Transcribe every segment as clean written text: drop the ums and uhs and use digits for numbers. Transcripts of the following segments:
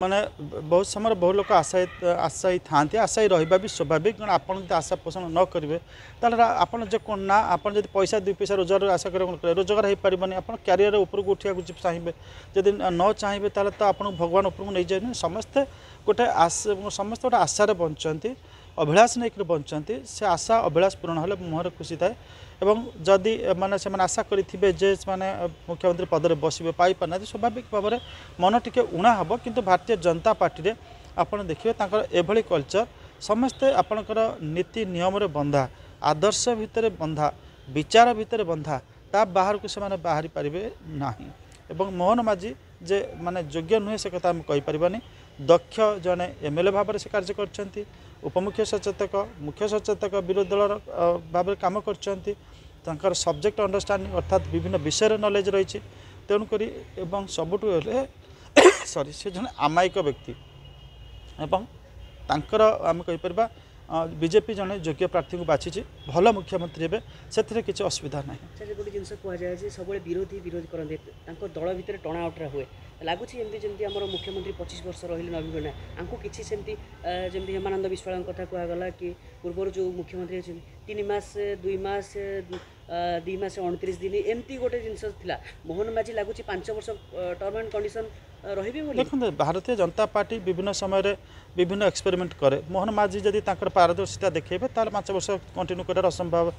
माने बहुत समय बहुत लोग आशायी था आशायी रहा भी स्वाभाविक कारण आप आशा पोषण न करेंगे ताल आप ना आप पैसा 2 पैसा रोजगार आशा कर रोजगार हो पारनि आप क्यारियर उपरको उठा चाहिए जदि न चाहिए तो आप भगवान उपरको नहीं जाए समस्ते गोटे समस्त गोटे आशार बंचती अभिलाष नहीं बंचती से आशा अभिलाष पूरण हेल्ले मुहर खुशी थाए एवं जदि माने से आशा करेंगे जे माने मुख्यमंत्री पदर बसवे पाईपार स्वाभाविक भाव में मन टिके उणा हम किंतु भारतीय जनता पार्टी रे आपण देखिए एभली कल्चर समस्ते आपणकर नीति नियम रे बंधा आदर्श भितर बंधा विचार भितर बंधा ता बाहर को से बाहरी पारे ना एवं मोहन माझी जे माने योग्य नुहे से कथा कही पारबानी दक्ष जड़े एमएलए भाव में से कार्य कर उपमुख्य सचेतक विरोधी दल भाव काम कर सब्जेक्ट अंडरस्टांडिंग अर्थात विभिन्न विषय नॉलेज रही तेणुक सबुठ सॉरी से जन आमायिक व्यक्ति एवं तांकर आम कहीपर बीजेपी जड़े योग्य प्रार्थी को बाछी भल मुख्यमंत्री हे से किसी असुविधा ना गोटे जिन कहुए सब विरोधी विरोध करते दल भितर टणा उठरा हुए लगुच जमी आम मुख्यमंत्री 25 वर्ष रही नवीन पट्टनायक आमको किसी सेमती जमी हेमानंद विश्वाल कथा कहगला कि पूर्व जो मुख्यमंत्री अच्छे 3 मास 2 मास 2 मास 29 दिन एमती गोटे जिन मोहन माझी लगुच 5 वर्ष टर्म एंड कंडीशन रही देखते भारतीय जनता पार्टी विभिन्न समय विभिन्न एक्सपेरिमेंट करे मोहन माझी जदि पारदर्शिता देखेबे ताल 5 वर्ष कंटिन्यू कर असंभव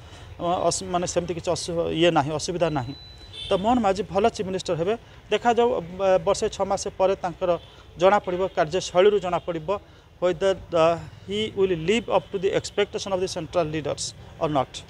माने सेमती किसी ये ना असुविधा ना तो मोहन माझी भल चीफ मिनिस्टर हे देखा जाऊ वर्षे 6 मास पर जना पड़ कार्यशैली जना पड़ whether he will live up to the expectation of the central leaders or not.